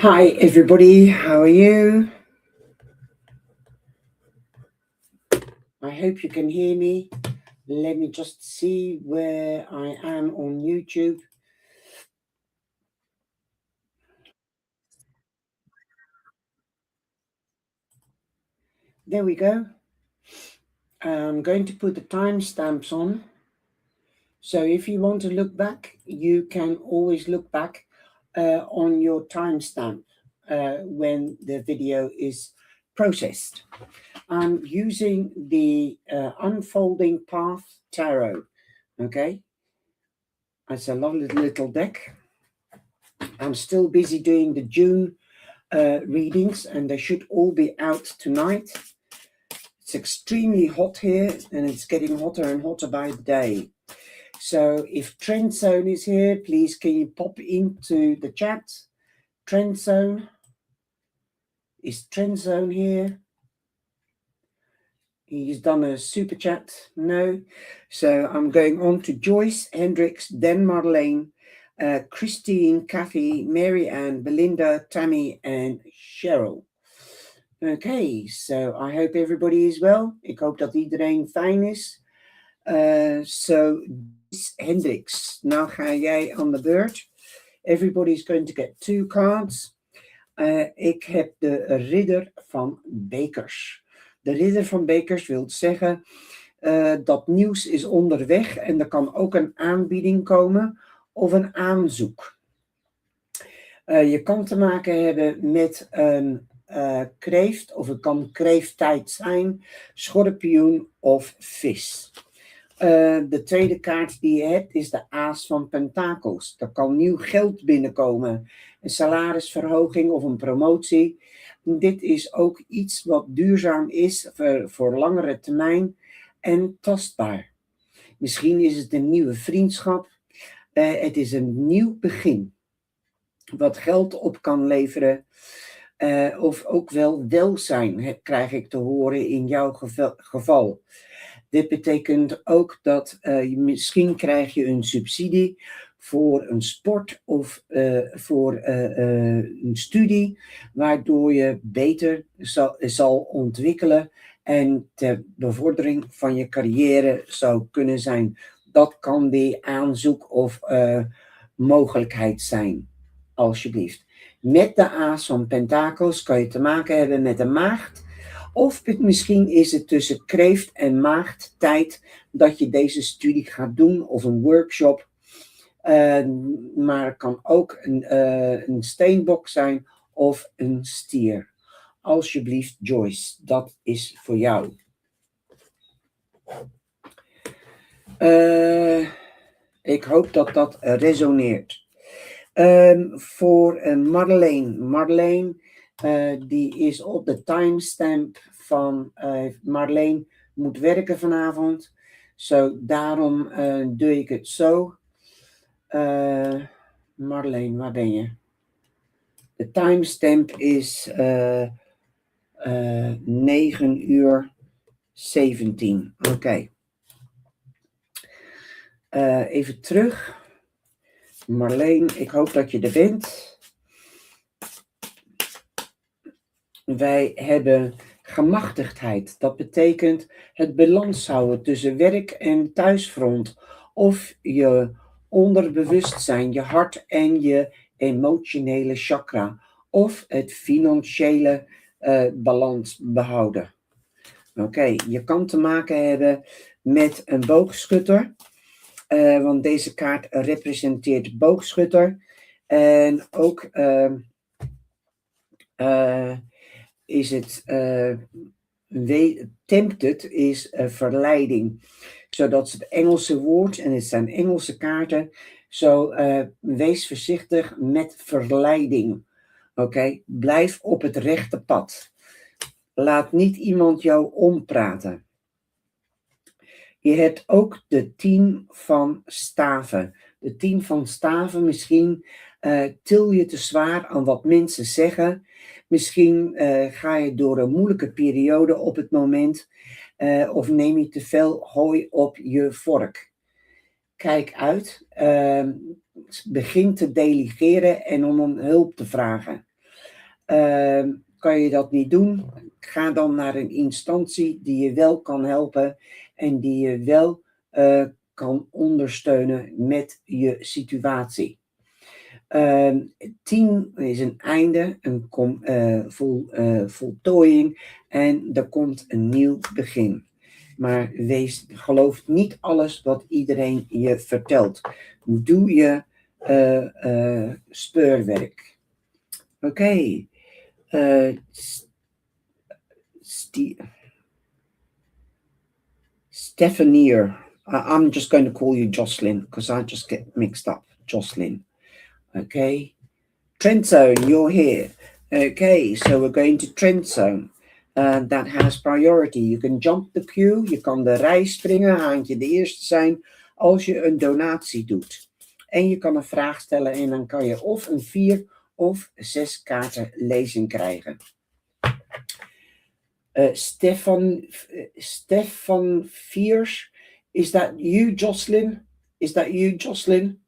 Hi everybody, how are you? I hope you can hear me. Let me just see where I am on YouTube. There we go. I'm going to put the timestamps on. So if you want to look back, you can always look back on your timestamp when the video is processed. I'm using the Unfolding Path Tarot, okay? It's a lovely little deck. I'm still busy doing the June readings, and they should all be out tonight. It's extremely hot here, and it's getting hotter and hotter by the day. So if Trend Zone is here, please can you pop into the chat? Trend Zone. Is Trend Zone here? He's done a super chat. No. So I'm going on to Joyce, Hendricks, then Marlene, Christine, Kathy, Mary Ann, Belinda, Tammy, and Cheryl. Okay, so I hope everybody is well. Ik hoop dat iedereen fijn is. So, Hendricks, nou ga jij aan de beurt. Everybody's going to get 2 cards. Ik heb de ridder van bekers. De ridder van bekers wil zeggen dat nieuws is onderweg en er kan ook een aanbieding komen of een aanzoek. Je kan te maken hebben met een kreeft, of het kan kreefttijd zijn, schorpioen of vis. De tweede kaart die je hebt is de aas van pentakels. Er kan nieuw geld binnenkomen, een salarisverhoging of een promotie. Dit is ook iets wat duurzaam is voor langere termijn en tastbaar. Misschien is het een nieuwe vriendschap. Het is een nieuw begin wat geld op kan leveren. Of ook wel welzijn, krijg ik te horen in jouw geval. Dit betekent ook dat misschien krijg je een subsidie voor een sport of voor een studie, waardoor je beter zal ontwikkelen en ter bevordering van je carrière zou kunnen zijn. Dat kan die aanzoek of mogelijkheid zijn, alsjeblieft. Met de aas van pentakels kan je te maken hebben met een maagd. Of misschien is het tussen kreeft en maagd tijd dat je deze studie gaat doen of een workshop. Maar het kan ook een steenbok zijn of een stier. Alsjeblieft, Joyce, dat is voor jou. Ik hoop dat dat resoneert. Voor Marleen. Marleen, die is op de timestamp van Marleen moet werken vanavond. So, daarom doe ik het zo. Marleen, waar ben je? De timestamp is 9:17. Oké. Even terug. Marleen, ik hoop dat je er bent. Wij hebben gemachtigdheid. Dat betekent het balans houden tussen werk en thuisfront. Of je onderbewustzijn, je hart en je emotionele chakra. Of het financiële balans behouden. Oké, je kan te maken hebben met een boogschutter. Want deze kaart representeert boogschutter. En ook is het tempted is verleiding. Zodat het Engelse woord, en het zijn Engelse kaarten, zo wees voorzichtig met verleiding. Oké, blijf op het rechte pad. Laat niet iemand jou ompraten. Je hebt ook de 10 van staven. De 10 van staven, misschien til je te zwaar aan wat mensen zeggen. Misschien ga je door een moeilijke periode op het moment. Of neem je te veel hooi op je vork. Kijk uit. Begin te delegeren en om hulp te vragen. kan je dat niet doen, ga dan naar een instantie die je wel kan helpen en die je wel kan ondersteunen met je situatie. 10 is een einde, een voltooiing en er komt een nieuw begin. Maar geloof niet alles wat iedereen je vertelt. Doe je speurwerk. Oké. Stephanie, I'm just going to call you Jocelyn because I just get mixed up. Jocelyn. Okay. Trend zone, you're here. Okay, so we're going to trend zone. That has priority. You can jump the queue. Je kan de rij springen, haantje de eerste zijn als je een donatie doet. En je kan een vraag stellen en dan kan je of een 4 of 6 kaarten lezing krijgen. Stefan Viers, is that you, Jocelyn? Is that you, Jocelyn?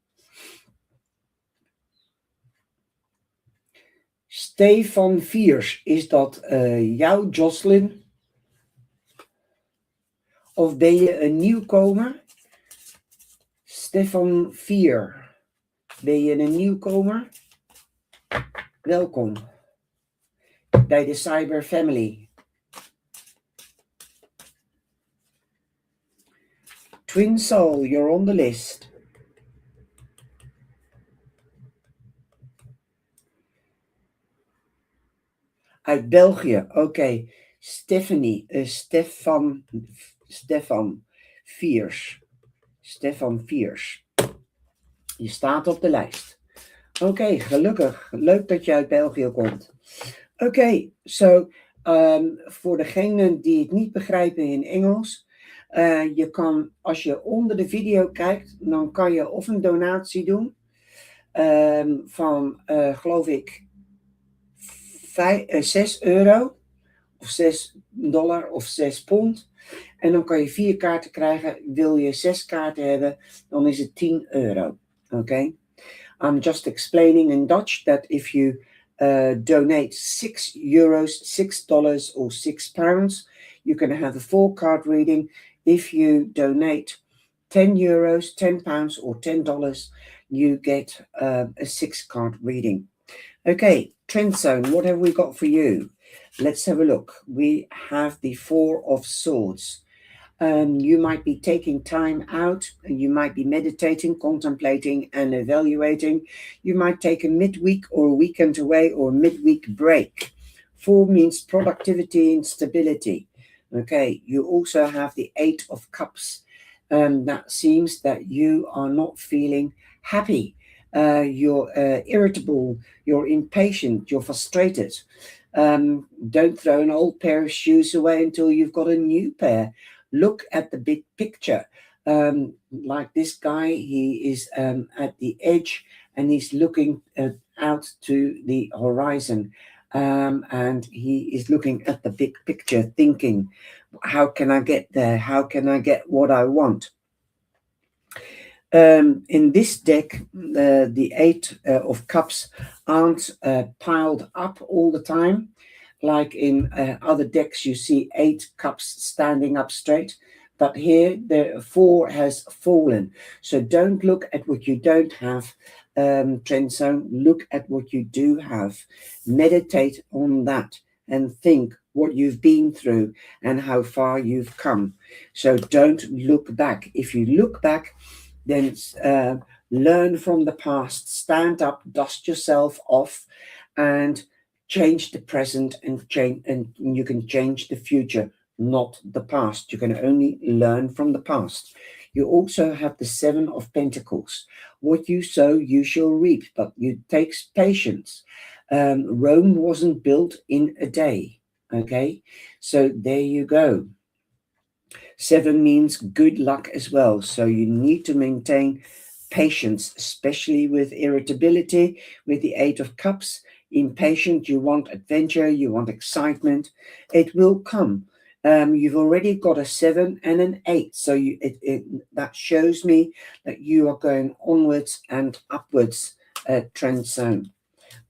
Stefan Viers, is dat jou, Jocelyn? Of ben je een nieuwkomer? Stefan Vier, ben je een nieuwkomer? Welkom bij de Cyber Family. Twin Soul, you're on the list. Uit België, oké. Stephanie, Stefan Viers. Stefan Viers. Je staat op de lijst. Oké, gelukkig. Leuk dat je uit België komt. Oké, voor degenen die het niet begrijpen in Engels. Je kan, als je onder de video kijkt, dan kan je of een donatie doen. Van, geloof ik, 6 euro. Of $6 of 6 pond. En dan kan je 4 kaarten krijgen. Wil je 6 kaarten hebben, dan is het 10 euro. Okay? I'm just explaining in Dutch that if you donate 6 euros, $6 or 6 pounds, you can have a 4-card reading. If you donate 10 euros, 10 pounds or $10, you get a 6-card reading. Okay, trend zone, what have we got for you? Let's have a look. We have the 4 of Swords. You might be taking time out, and you might be meditating, contemplating, and evaluating. You might take a midweek or a weekend away or a midweek break. 4 means productivity and stability. Okay, you also have the 8 of Cups. That seems that you are not feeling happy. You're irritable, you're impatient, you're frustrated. Don't throw an old pair of shoes away until you've got a new pair. Look at the big picture. Like this guy, he is at the edge and he's looking out to the horizon. And he is looking at the big picture, thinking, how can I get there? How can I get what I want? In this deck, the 8 of Cups aren't piled up all the time. Like in other decks, you see 8 cups standing up straight. But here, the 4 has fallen. So don't look at what you don't have, trend zone. Look at what you do have. Meditate on that and think what you've been through and how far you've come. So don't look back. If you look back, then learn from the past. Stand up, dust yourself off, and change the present, and you can change the future, not the past. You can only learn from the past. You also have the 7 of Pentacles. What you sow, you shall reap, but it takes patience. Rome wasn't built in a day. Okay, so there you go. 7 means good luck as well. So you need to maintain patience, especially with irritability, with the 8 of Cups. Impatient, you want adventure, you want excitement. It will come. You've already got a 7 and an 8. So that shows me that you are going onwards and upwards, trend zone.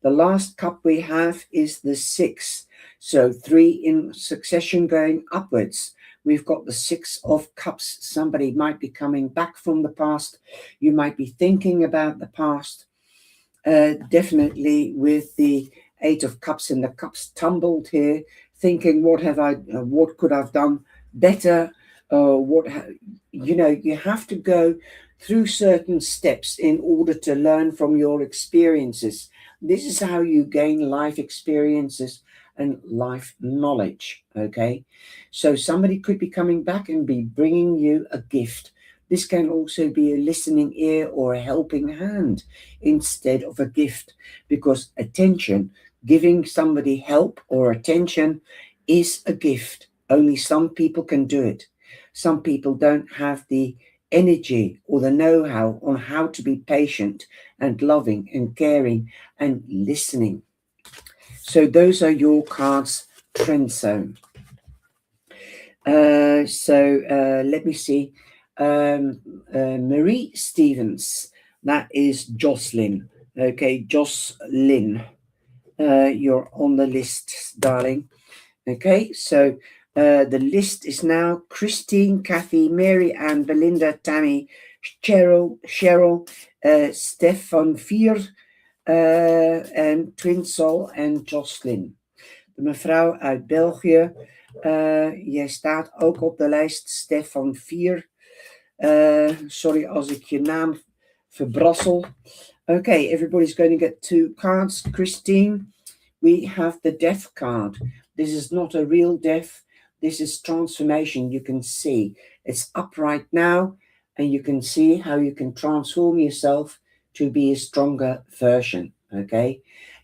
The last cup we have is the 6. So 3 in succession going upwards. We've got the 6 of cups. Somebody might be coming back from the past. You might be thinking about the past. Definitely with the 8 of cups and the cups tumbled here, thinking, what could I've done better? You have to go through certain steps in order to learn from your experiences. This is how you gain life experiences and life knowledge. Okay, so somebody could be coming back and be bringing you a gift. This can also be a listening ear or a helping hand instead of a gift, because attention, giving somebody help or attention, is a gift. Only some people can do it. Some people don't have the energy or the know-how on how to be patient and loving and caring and listening. So those are your cards, Trend Zone. Let me see. Marie Stevens, that is Jocelyn. Okay, Jocelyn, you're on the list, darling. Okay, so the list is now Christine, Kathy, Mary Ann, Belinda, Tammy, Cheryl, Stefan Vier, en Twin Soul en Jocelyn. De mevrouw uit België, jij staat ook op de lijst, Stefan Vier. Sorry als ik je naam verbrassel. Okay, everybody's going to get 2 cards. Christine, we have the death card. This is not a real death. This is transformation. You can see it's up right now, and you can see how you can transform yourself to be a stronger version. Okay,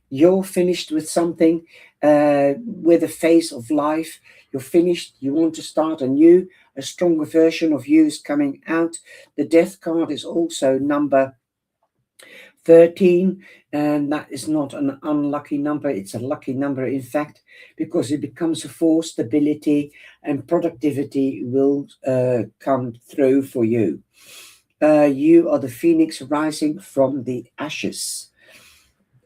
you're finished with something, with a phase of life. You're finished. You want to start anew. A stronger version of you is coming out. The death card is also number 13, and that is not an unlucky number. It's a lucky number, in fact, because it becomes a force. Stability and productivity will come through for you. You are the phoenix rising from the ashes.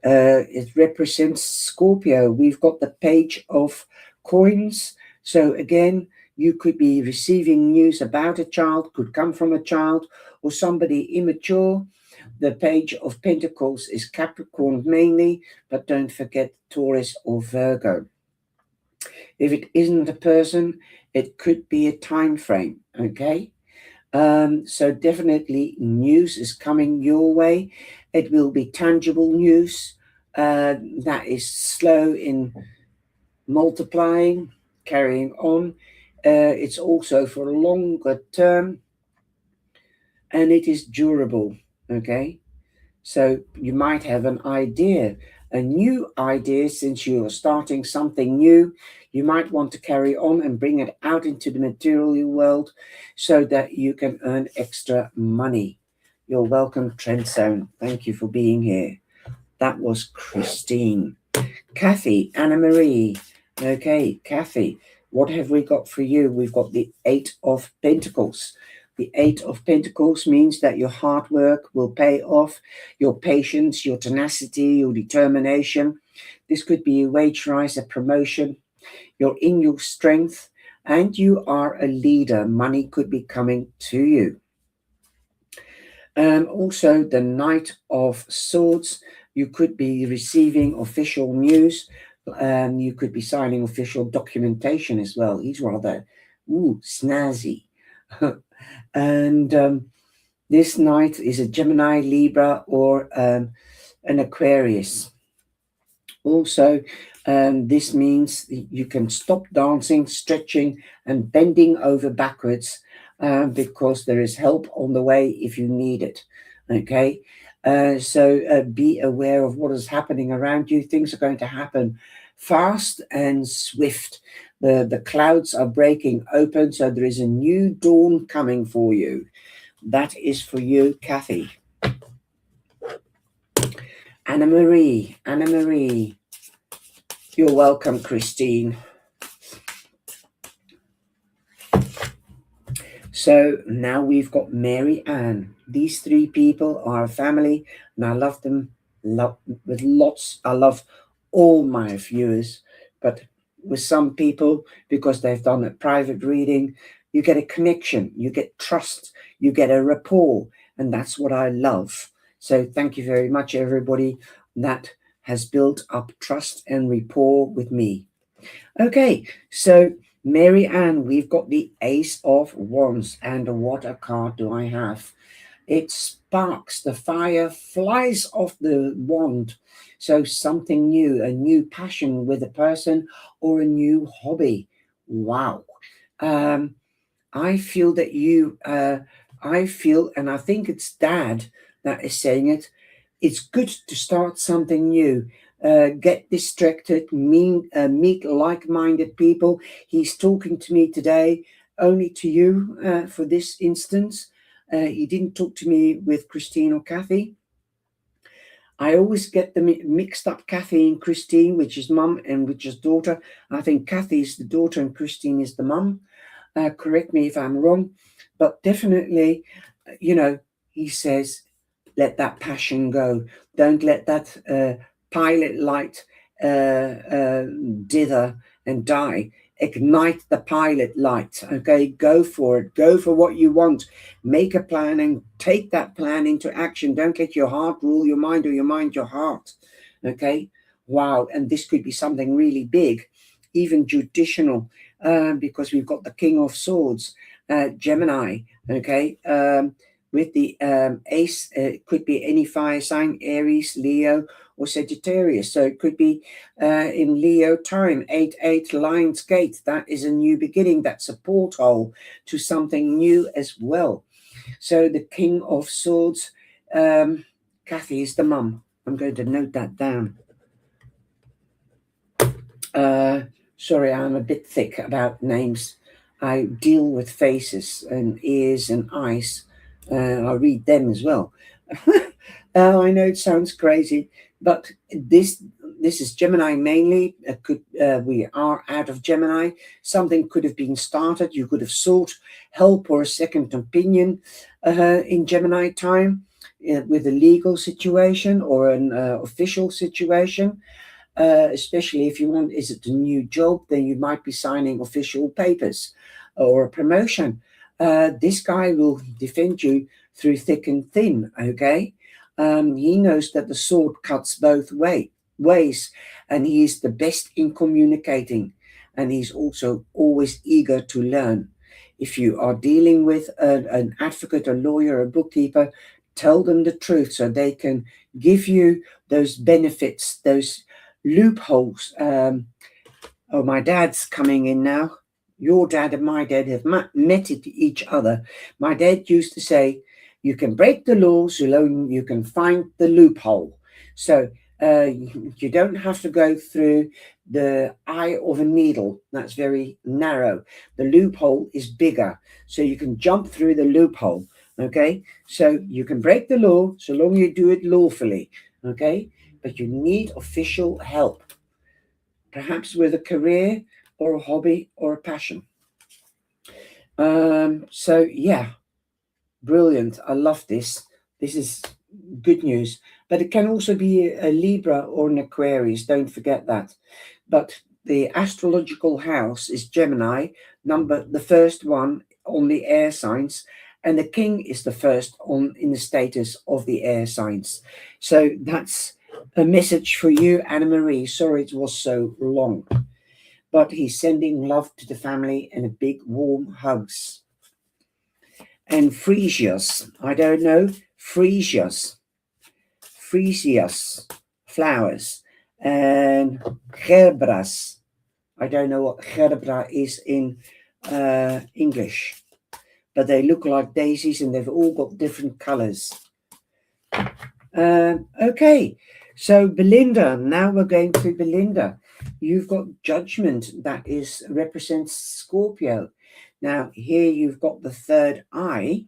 It represents Scorpio. We've got the page of coins. So again, you could be receiving news about a child, could come from a child or somebody immature. The page of Pentacles is Capricorn mainly, but don't forget Taurus or Virgo. If it isn't a person, it could be a time frame, okay? So definitely news is coming your way. It will be tangible news that is slow in multiplying, carrying on. It's also for a longer term, and it is durable, okay? So you might have an idea, a new idea, since you are starting something new. You might want to carry on and bring it out into the material world so that you can earn extra money. You're welcome, Trend Zone. Thank you for being here. That was Christine. Kathy, Anna Marie. Okay, Kathy, what have we got for you? We've got the 8 of Pentacles. The 8 of Pentacles means that your hard work will pay off, your patience, your tenacity, your determination. This could be a wage rise, a promotion. You're in your strength, and you are a leader. Money could be coming to you. Also, the Knight of Swords. You could be receiving official news. You could be signing official documentation as well. He's rather snazzy. And this Knight is a Gemini, Libra, or an Aquarius. Also, this means you can stop dancing, stretching, and bending over backwards, because there is help on the way if you need it. Okay, so be aware of what is happening around you. Things are going to happen fast and swift. The clouds are breaking open, so there is a new dawn coming for you. That is for you, Kathy. Anna Marie. You're welcome, Christine. So now we've got Mary Ann. These 3 people are a family, and I love them with lots. I love all my viewers, but with some people, because they've done a private reading, you get a connection, you get trust, you get a rapport, and that's what I love. So thank you very much, everybody that has built up trust and rapport with me. Okay, so Mary Ann, we've got the Ace of Wands, and what a card do I have? It sparks, the fire flies off the wand. So something new, a new passion with a person or a new hobby. Wow. I feel that I feel, and I think it's Dad that is saying it, it's good to start something new. Get distracted, meet like-minded people. He's talking to me today, only to you for this instance. He didn't talk to me with Christine or Kathy. I always get them mixed up, Kathy and Christine, which is mum and which is daughter. I think Kathy is the daughter and Christine is the mum. Correct me if I'm wrong, but definitely, he says, let that passion go. Don't let that pilot light dither and die. Ignite the pilot light. Okay, go for it. Go for what you want. Make a plan and take that plan into action. Don't let your heart rule your mind or your mind your heart. Okay, wow. And this could be something really big, even judicial, because we've got the King of Swords, Gemini. Okay, with the ace, it could be any fire sign, Aries, Leo, or Sagittarius. So it could be in Leo time, 8-8 Lion's Gate. That is a new beginning. That's a porthole to something new as well. So the King of Swords, Kathy is the mum. I'm going to note that down. Sorry, I'm a bit thick about names. I deal with faces and ears and eyes. I read them as well. I know it sounds crazy, but this is Gemini mainly. We are out of Gemini. Something could have been started. You could have sought help or a second opinion in Gemini time with a legal situation or an official situation. Especially if you want, is it a new job, then you might be signing official papers or a promotion. This guy will defend you through thick and thin, okay? He knows that the sword cuts both ways, and he is the best in communicating, and he's also always eager to learn. If you are dealing with an advocate, a lawyer, a bookkeeper, tell them the truth so they can give you those benefits, those loopholes. Oh, my dad's coming in now. Your dad and my dad have met each other. My dad used to say, you can break the law so long you can find the loophole. So you don't have to go through the eye of a needle. That's very narrow. The loophole is bigger, so you can jump through the loophole. Okay, so you can break the law so long you do it lawfully. Okay, but you need official help, perhaps with a career or a hobby or a passion. So yeah, brilliant. I love this. This is good news. But it can also be a Libra or an Aquarius. Don't forget that. But the astrological house is Gemini, the first one on the air signs, and the king is the first in the status of the air signs. So that's a message for you, Anna Marie. Sorry it was so long. But he's sending love to the family and a big warm hugs. And freesias, I don't know, freesias, flowers, and gerbras. I don't know what gerbra is in English, but they look like daisies and they've all got different colors. Okay, so Belinda, now we're going to Belinda. You've got Judgment, that represents Scorpio. Now here you've got the third eye.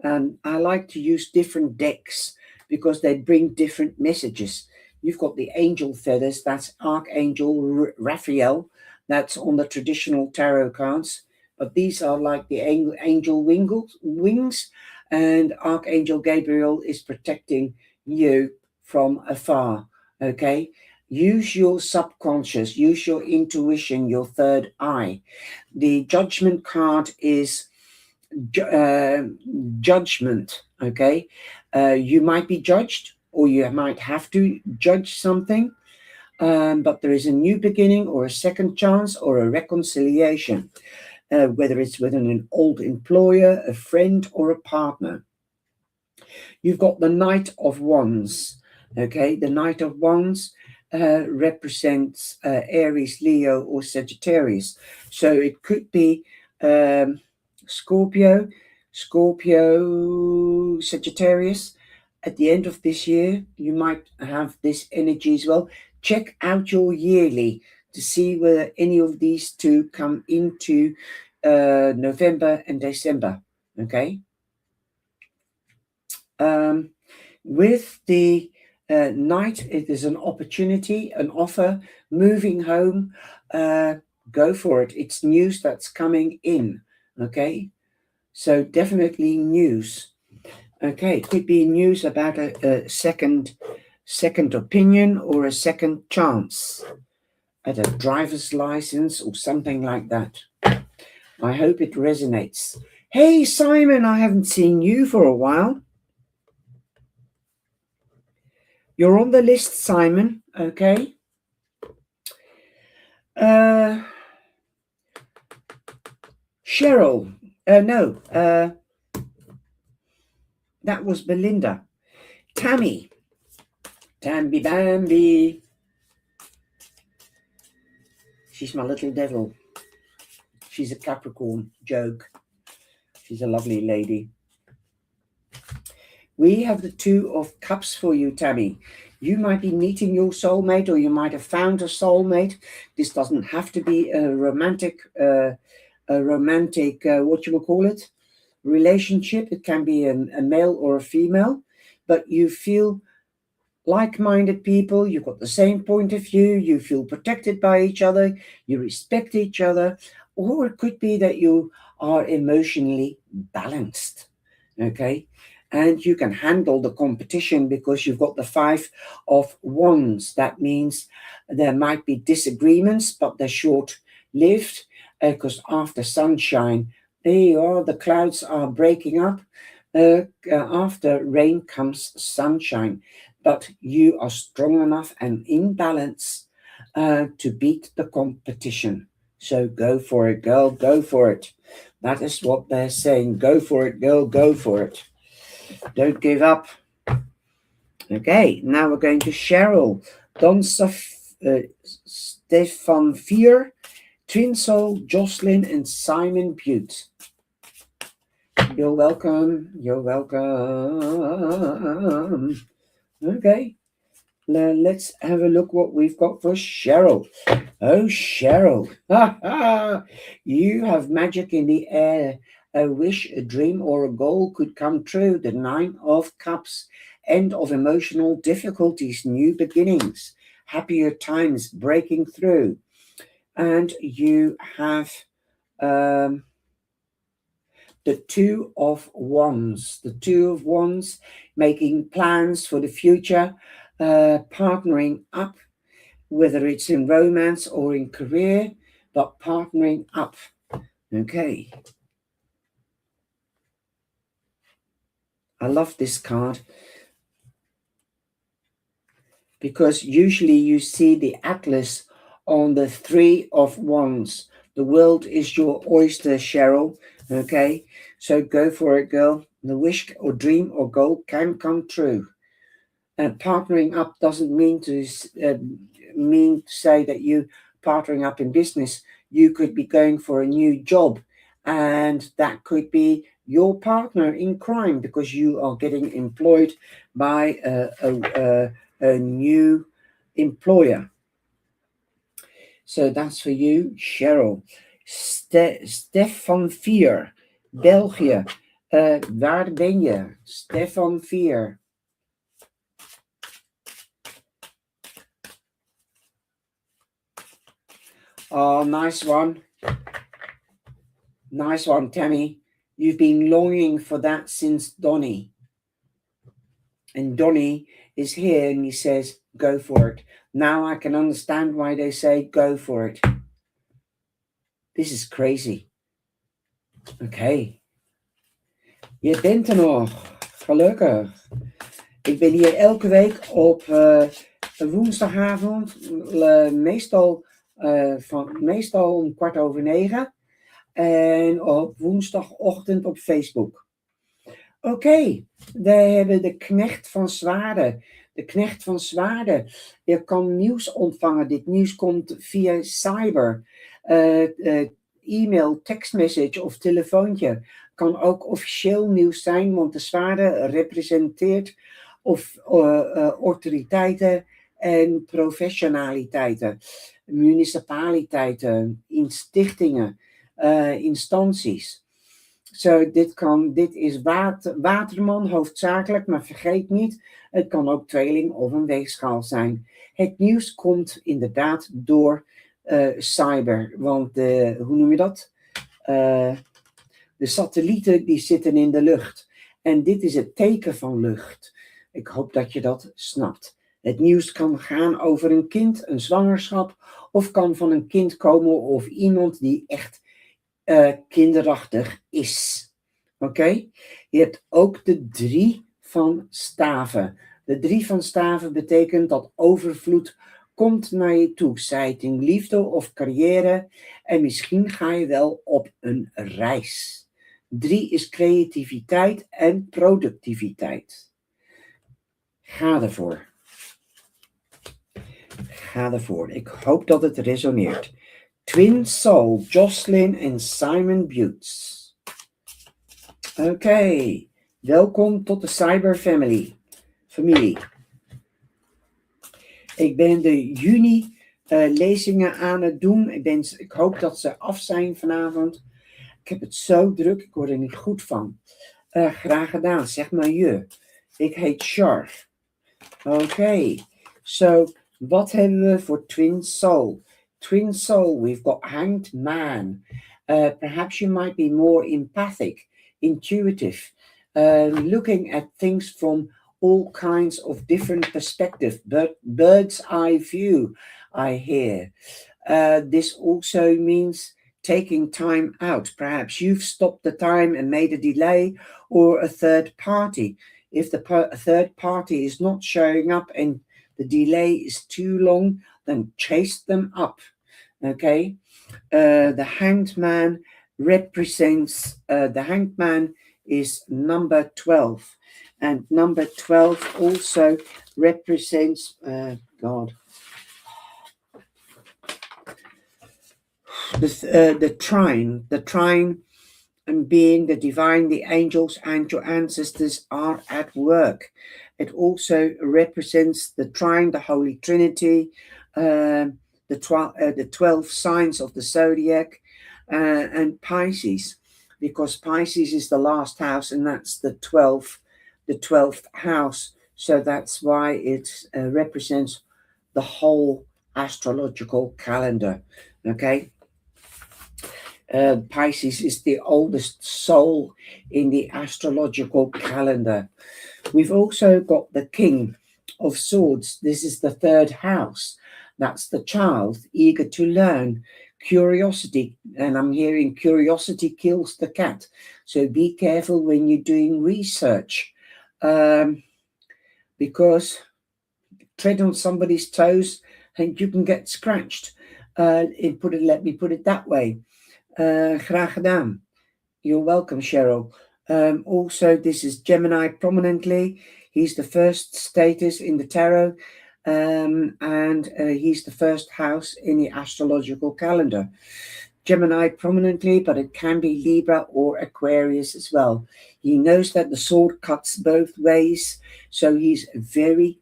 I like to use different decks because they bring different messages. You've got the angel feathers, that's Archangel Raphael, that's on the traditional tarot cards, but these are like the angel wings, and Archangel Gabriel is protecting you from afar, okay? Use your subconscious, use your intuition, your third eye. The Judgment card is judgment, okay? You might be judged, or you might have to judge something, but there is a new beginning or a second chance or a reconciliation, whether it's with an old employer, a friend, or a partner. You've got the Knight of Wands, okay? The Knight of Wands represents Aries, Leo, or Sagittarius. So it could be Scorpio, Sagittarius. At the end of this year, you might have this energy as well. Check out your yearly to see whether any of these two come into November and December, okay? With the Knight, it is an opportunity, an offer, moving home. Go for it. It's news that's coming in, okay? So definitely news. Okay, it could be news about a second opinion or a second chance at a driver's license or something like that. I hope it resonates. Hey, Simon, I haven't seen you for a while. You're on the list, Simon, okay? Cheryl, no, that was Belinda. Tammy, Tamby Bambi. She's my little devil. She's a Capricorn joke. She's a lovely lady. We have the Two of Cups for you, Tammy. You might be meeting your soulmate, or you might have found a soulmate. This doesn't have to be a romantic, what you will call it, relationship. It can be a male or a female, but you feel like-minded people. You've got the same point of view. You feel protected by each other. You respect each other. Or it could be that you are emotionally balanced, okay? And you can handle the competition because you've got the Five of Wands. That means there might be disagreements, but they're short-lived, because after sunshine, there you are, the clouds are breaking up. After rain comes sunshine. But you are strong enough and in balance to beat the competition. So go for it, girl, go for it. That is what they're saying. Go for it, girl, go for it. Don't give up. Okay, now we're going to Cheryl. Don Stefan Vier, Twin Soul, Jocelyn, and Simon Butte. You're welcome. You're welcome. Okay, let's have a look what we've got for Cheryl. Oh, Cheryl. You have magic in the air. A wish, a dream, or a goal could come true. The Nine of Cups. End of emotional difficulties. New beginnings. Happier times breaking through. And you have the Two of Wands. The Two of Wands, making plans for the future, partnering up, whether it's in romance or in career, but partnering up. Okay. I love this card because usually you see the Atlas on the Three of Wands. The world is your oyster, Cheryl. Okay, so go for it, girl. The wish or dream or goal can come true. And partnering up doesn't mean to say that you partnering up in business. You could be going for a new job, and that could be your partner in crime because you are getting employed by a new employer. So that's for you, Cheryl. Stefan Vier, België. Waar ben je? Stefan Vier. Oh, nice one. Nice one, Tammy. You've been longing for that since Donnie. And Donnie is here and he says, go for it. Now I can understand why they say, go for it. This is crazy. Oké. Je bent er nog. Gelukkig. Ik ben hier elke week op woensdagavond. Meestal om 9:15. En op woensdagochtend op Facebook. Oké, we hebben de knecht van zwaarden. De knecht van zwaarden. Je kan nieuws ontvangen. Dit nieuws komt via cyber. E-mail, tekstmessage of telefoontje. Kan ook officieel nieuws zijn, want de zwaarden representeert autoriteiten en professionaliteiten. Municipaliteiten, stichtingen, instanties. Dit is waterman hoofdzakelijk, maar vergeet niet, het kan ook tweeling of een weegschaal zijn. Het nieuws komt inderdaad door cyber, want hoe noem je dat? De satellieten die zitten in de lucht. En dit is het teken van lucht. Ik hoop dat je dat snapt. Het nieuws kan gaan over een kind, een zwangerschap, of kan van een kind komen of iemand die echt kinderachtig is. Oké? Je hebt ook de 3 van staven. De 3 van staven betekent dat overvloed komt naar je toe. Zij het in liefde of carrière. En misschien ga je wel op een reis. 3 is creativiteit en productiviteit. Ga ervoor. Ga ervoor. Ik hoop dat het resoneert. Twin Soul, Jocelyn en Simon Butts. Oké, welkom tot de Cyber familie. Ik ben de juni lezingen aan het doen. Ik hoop dat ze af zijn vanavond. Ik heb het zo druk, ik word er niet goed van. Graag gedaan, zeg maar je. Ik heet Char. Oké, wat hebben we voor Twin Soul? Twin Soul, we've got Hanged Man. Perhaps you might be more empathic, intuitive, looking at things from all kinds of different perspectives, bird's eye view, I hear. This also means taking time out. Perhaps you've stopped the time and made a delay, or a third party. If the third party is not showing up and the delay is too long, then chase them up. Okay? The Hanged Man represents, the Hanged Man is number 12. And number 12 also represents, the trine, and being the divine, the angels and your ancestors are at work. It also represents the trine, the Holy Trinity, the 12 signs of the zodiac, and Pisces, because Pisces is the last house, and that's the 12th house. So that's why it represents the whole astrological calendar. Okay. Pisces is the oldest soul in the astrological calendar. We've also got the King of Swords. This is the 3rd house. That's the child, eager to learn, curiosity. And I'm hearing curiosity kills the cat. So be careful when you're doing research, because tread on somebody's toes and you can get scratched. Let me put it that way. Graag gedaan. You're welcome, Cheryl. Also, this is Gemini prominently. He's the first status in the tarot, and he's the 1st house in the astrological calendar. Gemini prominently, but it can be Libra or Aquarius as well. He knows that the sword cuts both ways, so he's very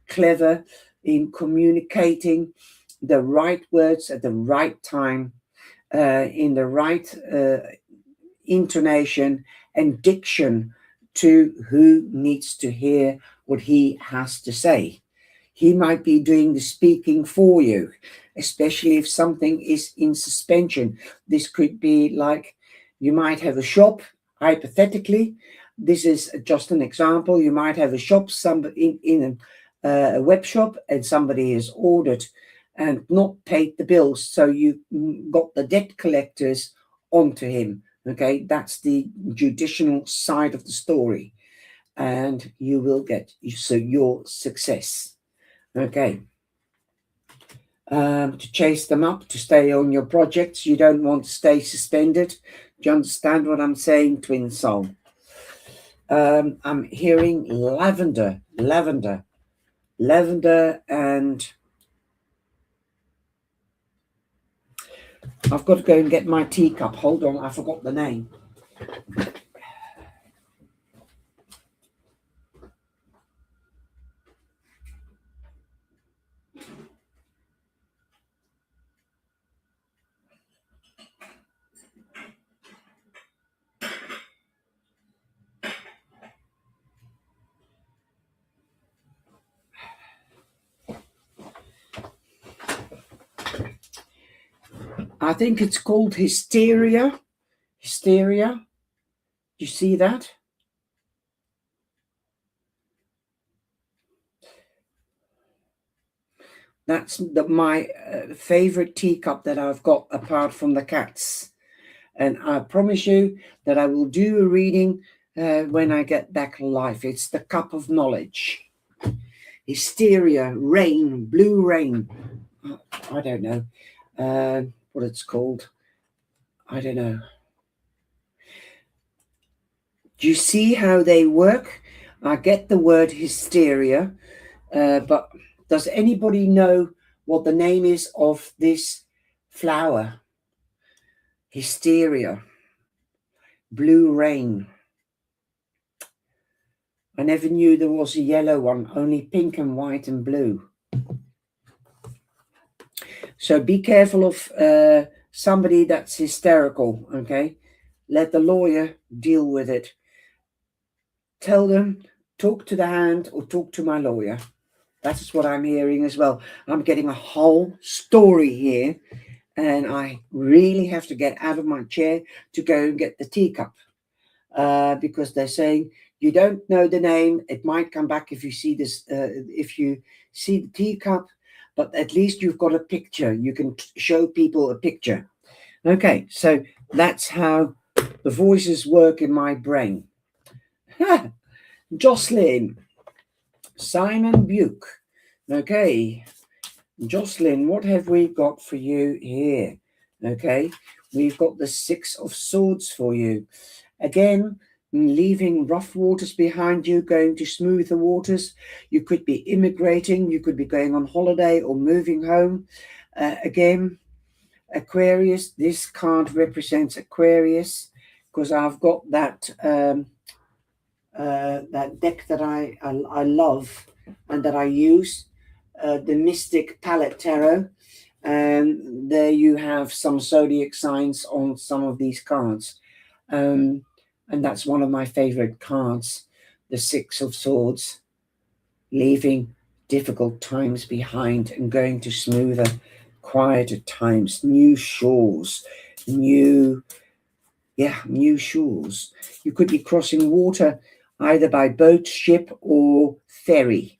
clever in communicating the right words at the right time, in the right intonation and diction to who needs to hear what he has to say. He might be doing the speaking for you, especially if something is in suspension. This could be like you might have a shop, hypothetically, this is just an example. You might have a shop, somebody in a web shop, and somebody has ordered and not paid the bills, so you got the debt collectors onto him. Okay, that's the judicial side of the story, and you will get your success. Okay. To chase them up, to stay on your projects. You don't want to stay suspended. Do you understand what I'm saying, twin soul? I'm hearing lavender, and I've got to go and get my teacup. Hold on, I forgot the name. I think it's called Hysteria. Hysteria. You see that? That's my favorite teacup that I've got, apart from the cats. And I promise you that I will do a reading when I get back live. It's the cup of knowledge. Hysteria, rain, blue rain. I don't know what it's called. I don't know. Do you see how they work? I get the word hysteria, but does anybody know what the name is of this flower? Hysteria, blue rain. I never knew there was a yellow one, only pink and white and blue. So be careful of somebody that's hysterical, okay? Let the lawyer deal with it. Tell them, talk to the hand or talk to my lawyer. That's what I'm hearing as well. I'm getting a whole story here, and I really have to get out of my chair to go and get the teacup because they're saying you don't know the name. It might come back if you see this, if you see the teacup, but at least you've got a picture. You can show people a picture. Okay, so that's how the voices work in my brain. Jocelyn, Simon Buke. Okay, Jocelyn, what have we got for you here? Okay, we've got the Six of Swords for you. Again, leaving rough waters behind you, going to smoother waters. You could be immigrating, you could be going on holiday or moving home. Again, Aquarius, this card represents Aquarius because I've got that that deck that I love and that I use, the Mystic Palette Tarot, and there you have some zodiac signs on some of these cards, and that's one of my favorite cards, the Six of Swords, leaving difficult times behind and going to smoother, quieter times, new shores, new shores. You could be crossing water either by boat, ship, or ferry.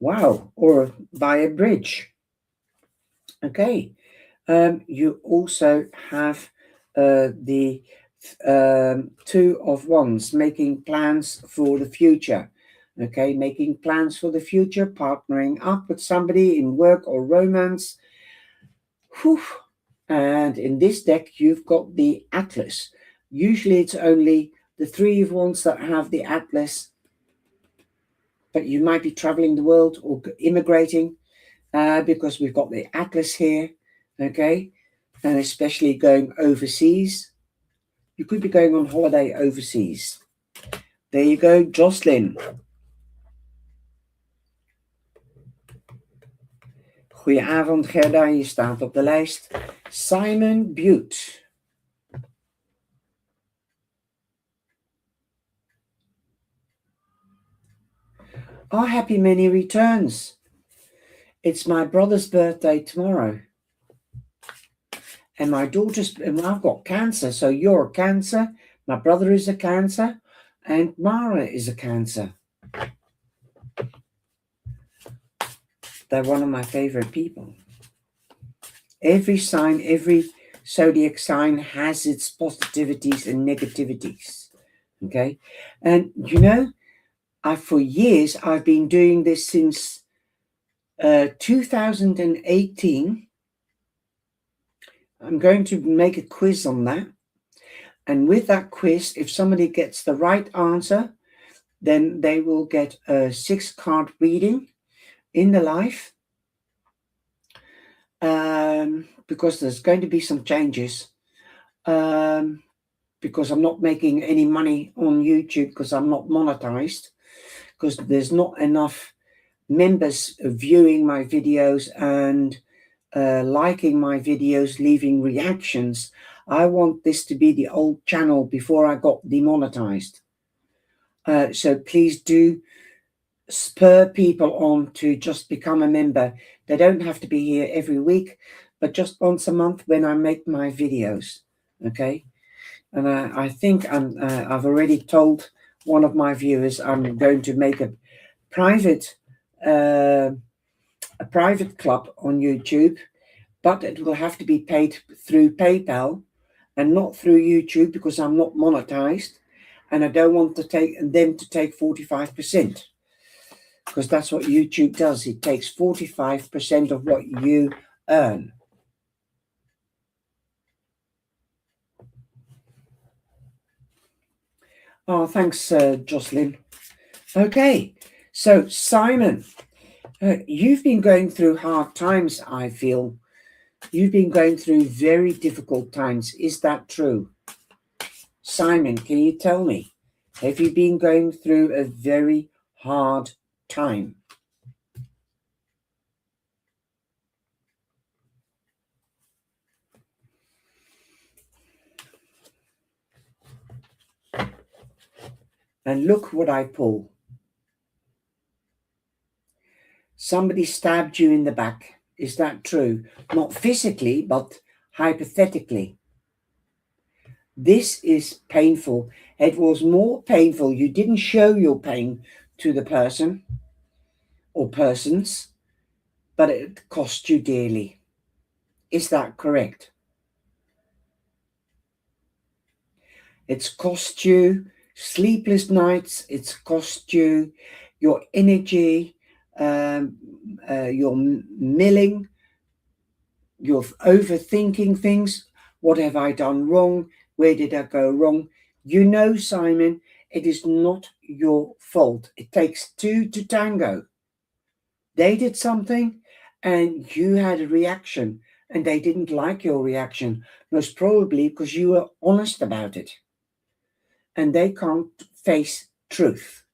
Wow, or by a bridge. Okay. You also have the Two of Wands, making plans for the future. Okay, making plans for the future, partnering up with somebody in work or romance. Whew. And in this deck, you've got the Atlas. Usually it's only the Three of Wands that have the Atlas, but you might be traveling the world or immigrating because we've got the Atlas here, okay? And especially going overseas. You could be going on holiday overseas. There you go, Jocelyn. Goedenavond, Gerda, je staat op de lijst. Simon Butte. Oh, happy many returns. It's my brother's birthday tomorrow. And my daughter's, and I've got cancer, so you're a Cancer. My brother is a Cancer. And Mara is a Cancer. They're one of my favorite people. Every sign, every zodiac sign has its positivities and negativities. Okay. And you know, for years, I've been doing this since 2018. I'm going to make a quiz on that. And with that quiz, if somebody gets the right answer, then they will get a 6-card reading in the life. Because there's going to be some changes. Because I'm not making any money on YouTube because I'm not monetized. Because there's not enough members viewing my videos and liking my videos, leaving reactions. I want this to be the old channel before I got demonetized. So please do spur people on to just become a member. They don't have to be here every week, but just once a month when I make my videos. Okay. And I think I've already told one of my viewers I'm going to make a private club on YouTube, but it will have to be paid through PayPal and not through YouTube because I'm not monetized, and I don't want to take them to take 45%, because that's what YouTube does. It takes 45% of what you earn. Oh, thanks, Jocelyn. Okay, so Simon, you've been going through hard times, I feel. You've been going through very difficult times. Is that true? Simon, can you tell me, have you been going through a very hard time? And look what I pull. Somebody stabbed you in the back. Is that true? Not physically, but hypothetically. This is painful. It was more painful. You didn't show your pain to the person or persons, but it cost you dearly. Is that correct? It's cost you sleepless nights. It's cost you your energy, your milling, your overthinking things. What have I done wrong? Where did I go wrong? You know, Simon, it is not your fault. It takes two to tango. They did something and you had a reaction, and they didn't like your reaction, most probably because you were honest about it. And they can't face truth.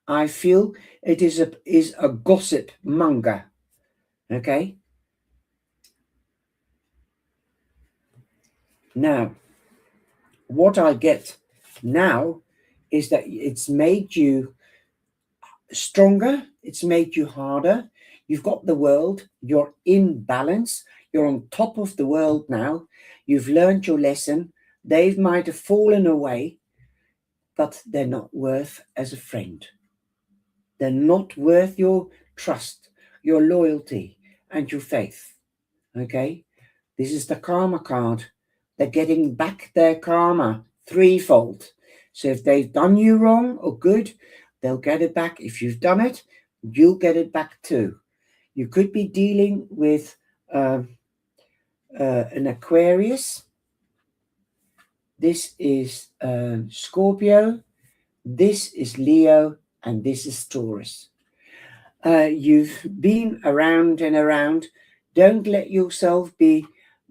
I feel it is a gossip monger. Okay? Now, what I get now is that it's made you stronger, it's made you harder. You've got the world, you're in balance, you're on top of the world now. You've learned your lesson. They might have fallen away, but they're not worth as a friend. They're not worth your trust, your loyalty, and your faith. Okay? This is the karma card. They're getting back their karma threefold. So if they've done you wrong or good, they'll get it back. If you've done it, you'll get it back too. You could be dealing with an Aquarius. This is Scorpio. This is Leo. And this is Taurus. You've been around and around. Don't let yourself be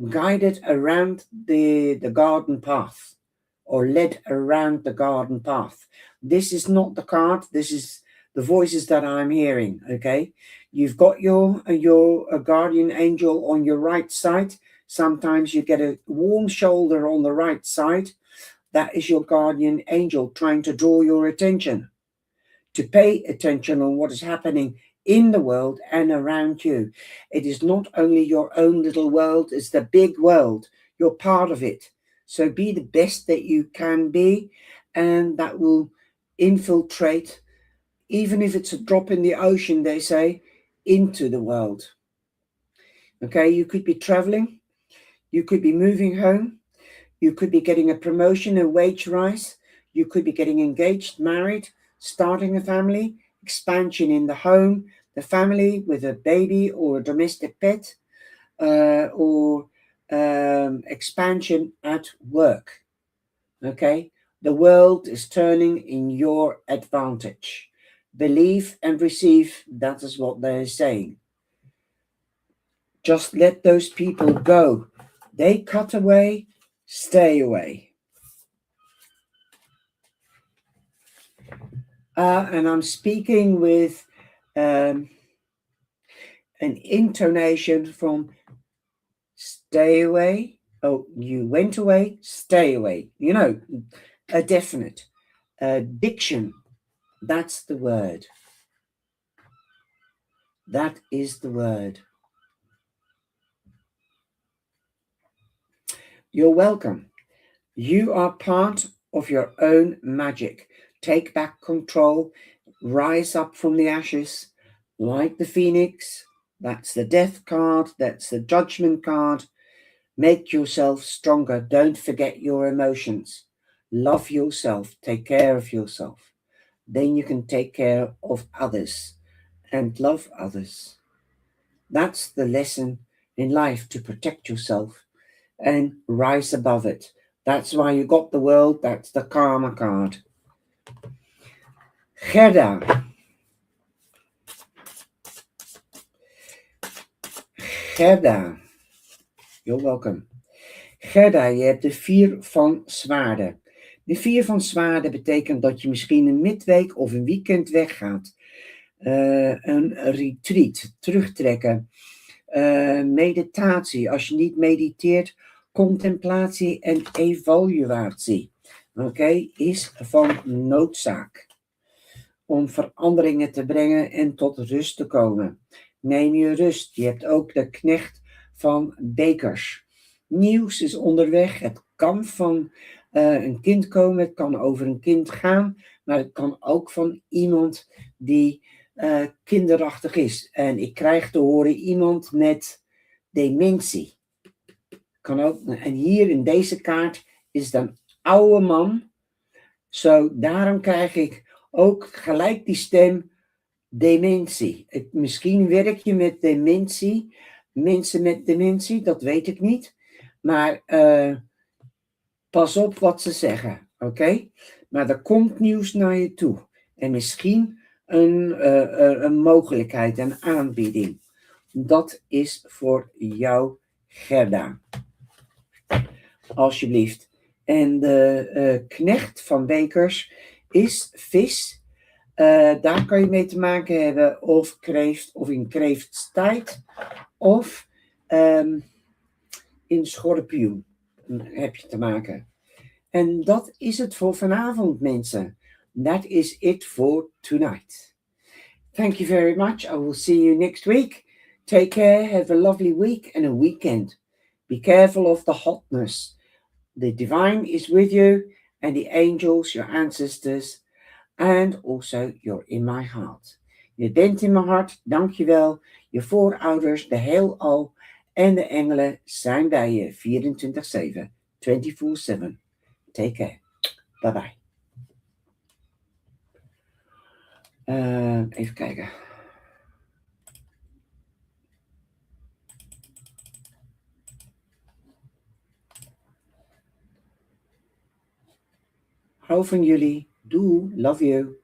guided around the garden path or led around the garden path. This is not the card. This is the voices that I'm hearing. Okay, you've got your guardian angel on your right side. Sometimes you get a warm shoulder on the right side. That is your guardian angel trying to draw your attention, to pay attention on what is happening in the world and around you. It is not only your own little world, it's the big world. You're part of it. So be the best that you can be and that will infiltrate, even if it's a drop in the ocean, they say, into the world. Okay, you could be traveling, you could be moving home, you could be getting a promotion, a wage rise, you could be getting engaged, married, starting a family, expansion in the home, the family with a baby or a domestic pet, or expansion at work. Okay, the world is turning in your advantage. Believe and receive, that is what they're saying. Just let those people go. They cut away, stay away. And I'm speaking with an intonation from stay away. Oh, you went away, stay away. You know, a definite. Diction, that's the word. That is the word. You're welcome. You are part of your own magic. Take back control. Rise up from the ashes like the phoenix. That's the death card. That's the judgment card. Make yourself stronger. Don't forget your emotions. Love yourself. Take care of yourself. Then you can take care of others and love others. That's the lesson in life, to protect yourself and rise above it. That's why you got the world. That's the karma card. Gerda. Gerda. You're welcome. Gerda, je hebt de 4 van zwaarden. De 4 van zwaarden betekent dat je misschien een midweek of een weekend weggaat. Een retreat, terugtrekken. Meditatie, als je niet mediteert, contemplatie en evaluatie. Oké, is van noodzaak om veranderingen te brengen en tot rust te komen. Neem je rust. Je hebt ook de knecht van bekers. Nieuws is onderweg. Het kan van een kind komen. Het kan over een kind gaan. Maar het kan ook van iemand die kinderachtig is. En ik krijg te horen iemand met dementie. Kan ook. En hier in deze kaart is het een oude man. Zo, daarom krijg ik ook gelijk die stem dementie. Misschien werk je met dementie. Mensen met dementie, dat weet ik niet. Maar pas op wat ze zeggen. Oké? Maar er komt nieuws naar je toe. En misschien een mogelijkheid, een aanbieding. Dat is voor jou, Gerda. Alsjeblieft. En de knecht van bekers is vis. Daar kan je mee te maken hebben, of kreeft, of in kreeftstijd, of in schorpioen heb je te maken. En dat is het voor vanavond, mensen. That is it for tonight. Thank you very much. I will see you next week. Take care. Have a lovely week and a weekend. Be careful of the hotness. The divine is with you, and the angels, your ancestors, and also you're in my heart. Je bent in mijn hart, dankjewel. Je voorouders, de heelal en de engelen zijn bij je 24/7, 24/7. Take care. Bye bye. Even kijken. Hou van jullie. Doei. Love you.